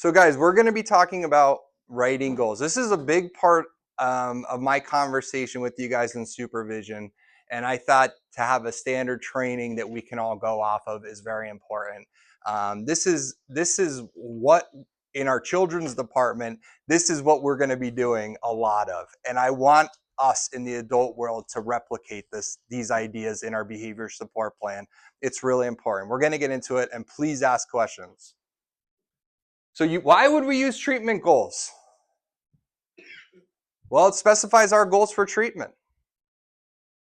So guys, we're going to be talking about writing goals. This is a big part of my conversation with you guys in supervision. And I thought to have a standard training that we can all go off of is very important. This is what in our children's department, this is what we're going to be doing a lot of. And I want us in the adult world to replicate these ideas in our behavior support plan. It's really important. We're going to get into it, and please ask questions. So why would we use treatment goals? Well, it specifies our goals for treatment.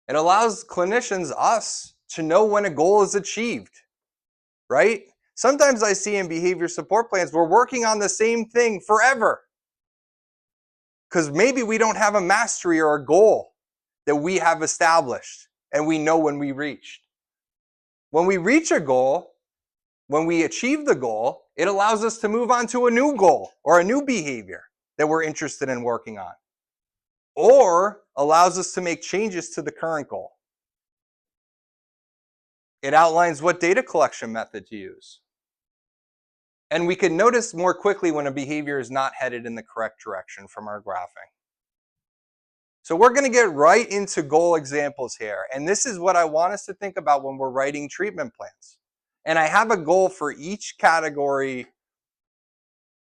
It allows clinicians, us, to know when a goal is achieved, right? Sometimes I see in behavior support plans, we're working on the same thing forever because maybe we don't have a mastery or a goal that we have established and we know when we reached. When we reach a goal, when we achieve the goal, it allows us to move on to a new goal or a new behavior that we're interested in working on, or allows us to make changes to the current goal. It outlines what data collection method to use. And we can notice more quickly when a behavior is not headed in the correct direction from our graphing. So we're going to get right into goal examples here. And this is what I want us to think about when we're writing treatment plans. And I have a goal for each category,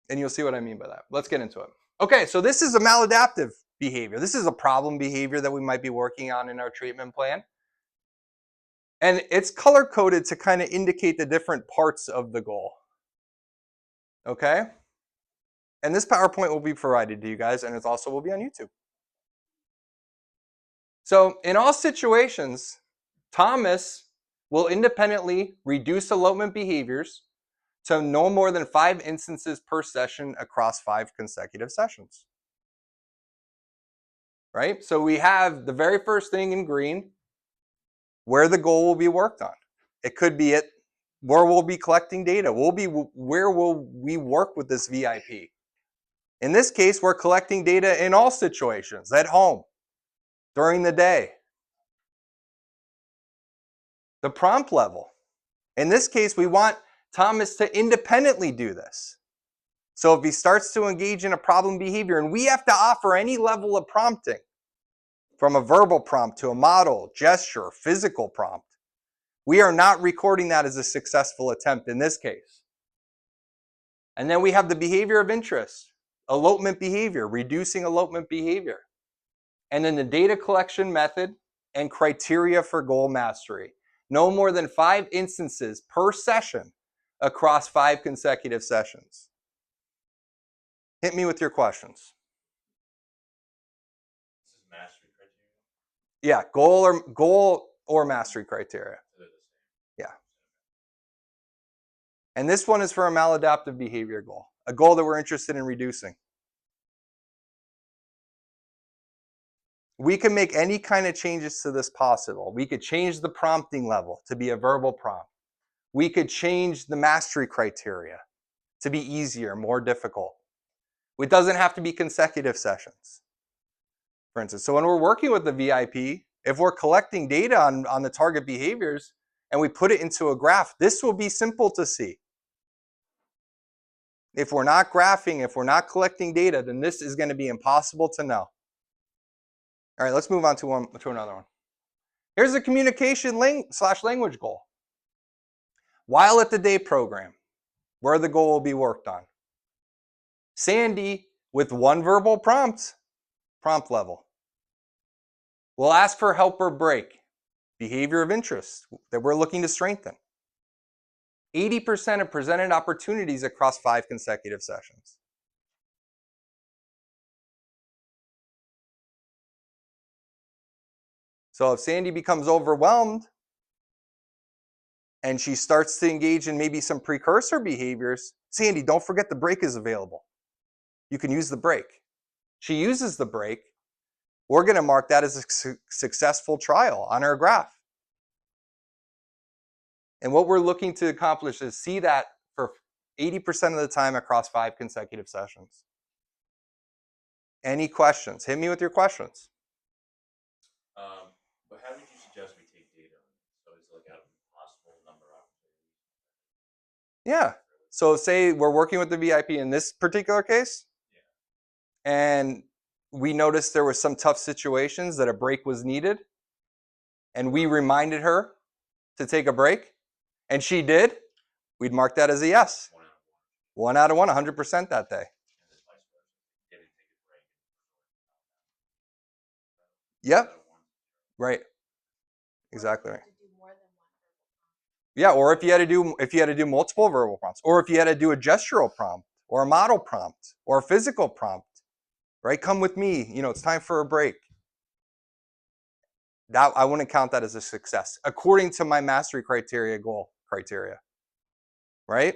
and you'll see what I mean by that. Let's get into it. Okay, so this is a maladaptive behavior. This is a problem behavior that we might be working on in our treatment plan. And it's color-coded to kind of indicate the different parts of the goal. Okay? And this PowerPoint will be provided to you guys, and it also will be on YouTube. So in all situations, Thomas will independently reduce elopement behaviors to no more than 5 instances per session across 5 consecutive sessions. Right? So we have the very first thing in green, where the goal will be worked on. It could be where we'll be collecting data. Where will we work with this VIP? In this case, we're collecting data in all situations, at home, during the day. The prompt level. In this case, we want Thomas to independently do this. So if he starts to engage in a problem behavior, and we have to offer any level of prompting, from a verbal prompt to a model, gesture, physical prompt, we are not recording that as a successful attempt in this case. And then we have the behavior of interest, elopement behavior, reducing elopement behavior. And then the data collection method and criteria for goal mastery. No more than 5 instances per session across 5 consecutive sessions. Hit me with your questions. This is mastery criteria? Yeah, goal or mastery criteria. Yeah. And this one is for a maladaptive behavior goal, a goal that we're interested in reducing. We can make any kind of changes to this possible. We could change the prompting level to be a verbal prompt. We could change the mastery criteria to be easier, more difficult. It doesn't have to be consecutive sessions, for instance. So when we're working with the VIP, if we're collecting data on the target behaviors and we put it into a graph, this will be simple to see. If we're not graphing, if we're not collecting data, then this is going to be impossible to know. All right, let's move on to another one. Here's the communication /language goal. While at the day program, where the goal will be worked on. Sandy, with 1 verbal prompt level, will ask for help or break, behavior of interest that we're looking to strengthen. 80% of presented opportunities across 5 consecutive sessions. So if Sandy becomes overwhelmed and she starts to engage in maybe some precursor behaviors, Sandy, don't forget the break is available. You can use the break. She uses the break. We're going to mark that as a successful trial on our graph. And what we're looking to accomplish is see that for 80% of the time across 5 consecutive sessions. Any questions? Hit me with your questions. But how did you suggest we take data? So it's like out of a possible number of opportunities? Yeah. So say we're working with the VIP in this particular case, and we noticed there were some tough situations that a break was needed, and we reminded her to take a break, and she did, we'd mark that as a yes. 1 out of 1, 100% that day. Yep. Right. Exactly right. Yeah, or if you had to do multiple verbal prompts, or if you had to do a gestural prompt, or a model prompt, or a physical prompt, right? Come with me. It's time for a break. That I wouldn't count that as a success according to my mastery goal criteria. Right?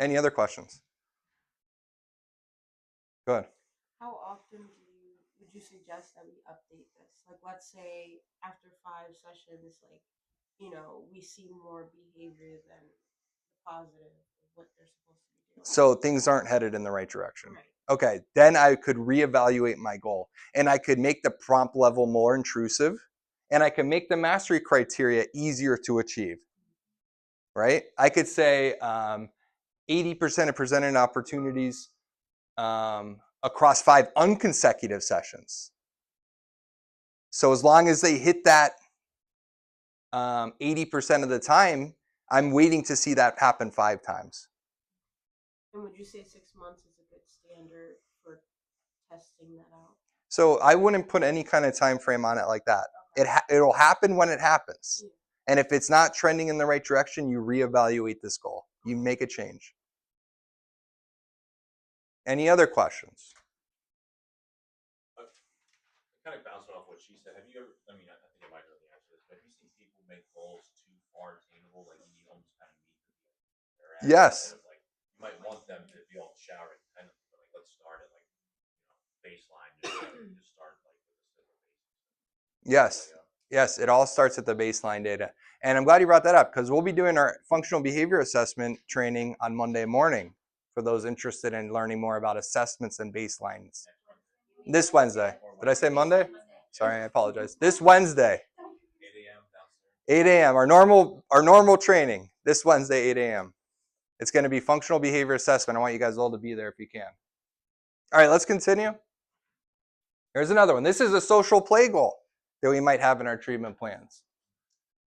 Any other questions? Good. How often would you suggest that we update this? Like, let's say after 5 sessions, we see more behavior than the positive of what they're supposed to be doing. So things aren't headed in the right direction. Right. Okay, then I could reevaluate my goal, and I could make the prompt level more intrusive, and I can make the mastery criteria easier to achieve. Right? I could say 80% of presented opportunities across 5 unconsecutive sessions. So as long as they hit that 80% of the time, I'm waiting to see that happen 5 times. And would you say 6 months is a good standard for testing that out? So I wouldn't put any kind of time frame on it like that. Okay. It'll happen when it happens. Yeah. And if it's not trending in the right direction, you reevaluate this goal. You make a change. Any other questions? Kind of bouncing off what she said. Have you ever, I think I might know the answer to this, but have you seen people make goals too far attainable, like you almost kind of meet their end? Yes. Like, you might want them to be all showering, kind of like, let's start at baseline, just start with a simple basics. Yes. Yes, it all starts at the baseline data. And I'm glad you brought that up because we'll be doing our functional behavior assessment training on Monday morning for those interested in learning more about assessments and baselines. This Wednesday. Did I say Monday? Sorry, I apologize. This Wednesday. 8 a.m. Our normal training. This Wednesday, 8 a.m. It's going to be functional behavior assessment. I want you guys all to be there if you can. All right, let's continue. Here's another one. This is a social play goal that we might have in our treatment plans.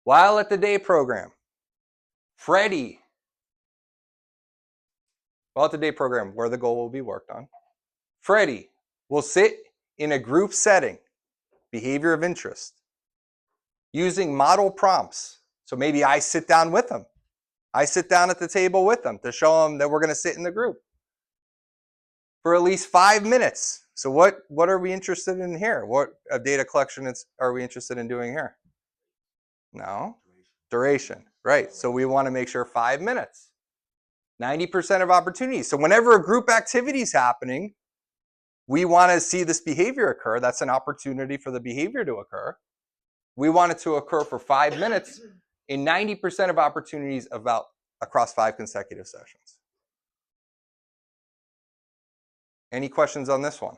While at the day program, Freddie. While at the day program, where the goal will be worked on, Freddie will sit in a group setting, behavior of interest, using model prompts. So maybe I sit down with them. I sit down at the table with them to show them that we're going to sit in the group for at least 5 minutes. So what are we interested in here? What data collection are we interested in doing here? No. Duration. Right. So we want to make sure 5 minutes. 90% of opportunities. So whenever a group activity is happening, we want to see this behavior occur. That's an opportunity for the behavior to occur. We want it to occur for 5 minutes in 90% of opportunities across 5 consecutive sessions. Any questions on this one?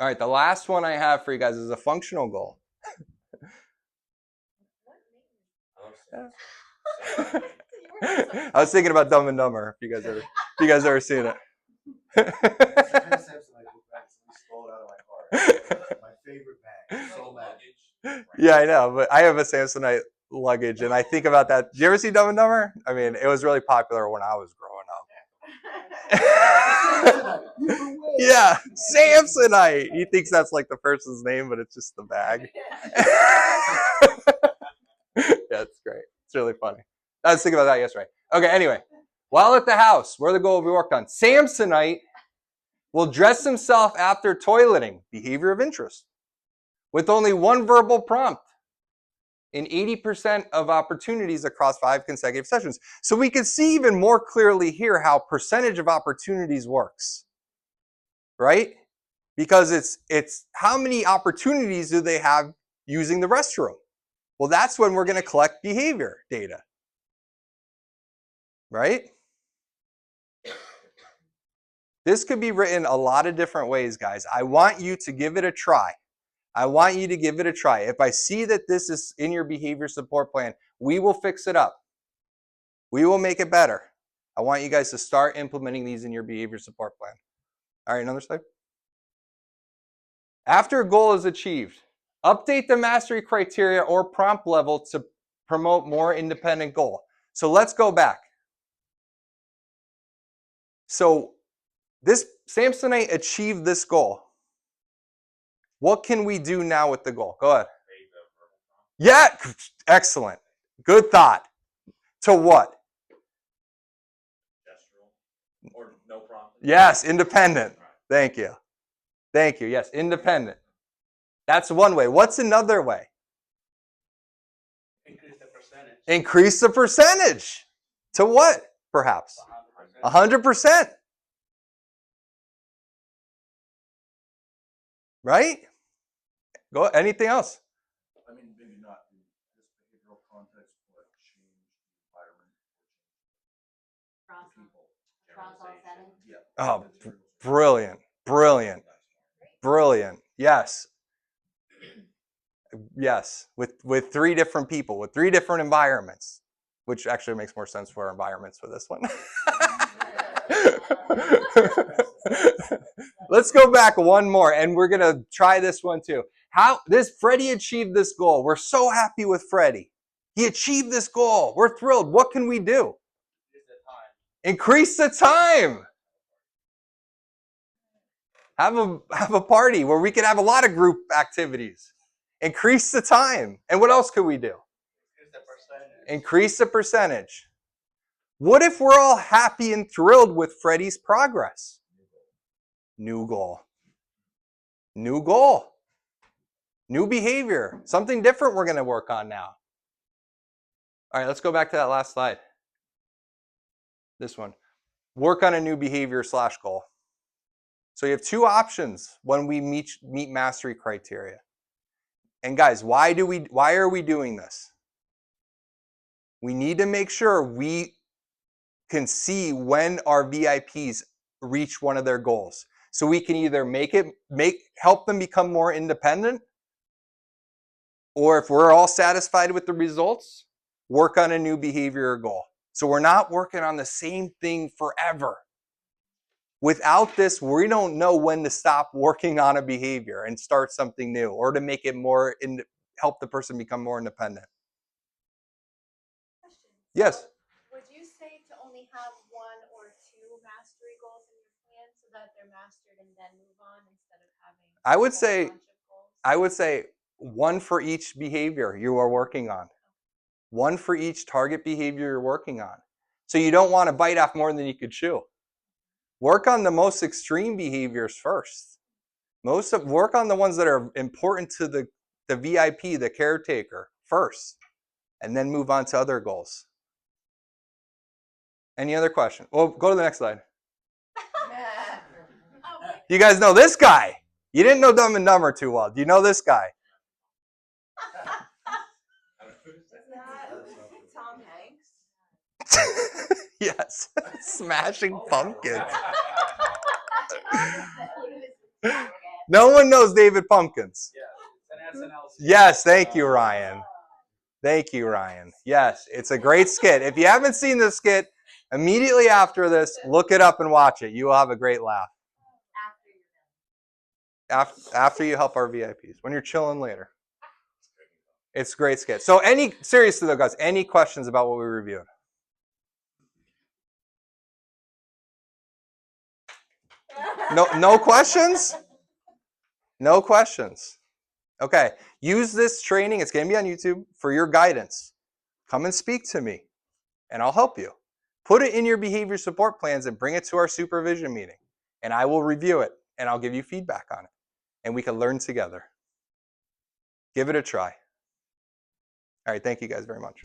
All right, the last one I have for you guys is a functional goal. I was thinking about Dumb and Dumber. If you guys ever seen it. My favorite bag. So mad. Yeah, I know, but I have a Samsonite luggage, and I think about that. Did you ever see Dumb and Dumber? I mean, it was really popular when I was growing up. Yeah, Samsonite. He thinks that's like the person's name, but it's just the bag. Yeah, it's great. It's really funny. I was thinking about that yesterday. Okay, anyway. While at the house, where the goal will be worked on, Samsonite will dress himself after toileting, behavior of interest, with only 1 verbal prompt in 80% of opportunities across 5 consecutive sessions. So we can see even more clearly here how percentage of opportunities works, right? Because it's how many opportunities do they have using the restroom? Well, that's when we're going to collect behavior data, right? This could be written a lot of different ways, guys. I want you to give it a try. I want you to give it a try. If I see that this is in your behavior support plan, we will fix it up. We will make it better. I want you guys to start implementing these in your behavior support plan. All right, another slide. After a goal is achieved, update the mastery criteria or prompt level to promote more independent goal. So let's go back. So this Samsonite achieved this goal. What can we do now with the goal? Go ahead. Yeah, excellent. Good thought. To what? Gestural or no prompt? Yes, independent. Thank you. Thank you. Yes, independent. That's one way. What's another way? Increase the percentage. Increase the percentage. To what, perhaps? 100%. Right? Go. Anything else? I mean, maybe not in this behavioral context, but change the environment. Across, People. across all settings. Yeah. Oh, brilliant. Brilliant. Brilliant. Yes. Yes. With 3 different people, with 3 different environments, which actually makes more sense for our environments for this one. Let's go back one more, and we're going to try this one too. Freddie achieved this goal. We're so happy with Freddie. He achieved this goal. We're thrilled. What can we do? Increase the time. Have a party where we can have a lot of group activities. Increase the time. And what else could we do? Increase the percentage. What if we're all happy and thrilled with Freddie's progress? New goal. New goal. New behavior. Something different we're going to work on now. All right, let's go back to that last slide. This one. Work on a new behavior / goal. So you have 2 options when we meet mastery criteria. And guys, why are we doing this? We need to make sure we can see when our VIPs reach one of their goals. So we can either help them become more independent, or if we're all satisfied with the results, work on a new behavior or goal. So we're not working on the same thing forever. Without this, we don't know when to stop working on a behavior and start something new, or to make it help the person become more independent. Question. Yes. Would you say to only have 1 or 2 mastery goals in your plan so that they're mastered and then move on instead of having I would a whole say bunch of goals? I would say 1 for each behavior you are working on. 1 for each target behavior you're working on. So you don't want to bite off more than you could chew. Work on the most extreme behaviors first. Work on the ones that are important to the VIP, the caretaker, first, and then move on to other goals. Any other question? Well, go to the next slide. You guys know this guy. You didn't know Dumb and Dumber too well. Do you know this guy? Tom Hanks? Yes. Smashing Pumpkins. No one knows David Pumpkins. Yes, thank you, Ryan. Thank you, Ryan. Yes, it's a great skit. If you haven't seen this skit, immediately after this, look it up and watch it. You will have a great laugh. After you help our VIPs. When you're chilling later. It's a great skit. So seriously though, guys, any questions about what we reviewed? No questions? No questions. Okay. Use this training. It's going to be on YouTube for your guidance. Come and speak to me, and I'll help you. Put it in your behavior support plans and bring it to our supervision meeting, and I will review it, and I'll give you feedback on it, and we can learn together. Give it a try. All right. Thank you guys very much.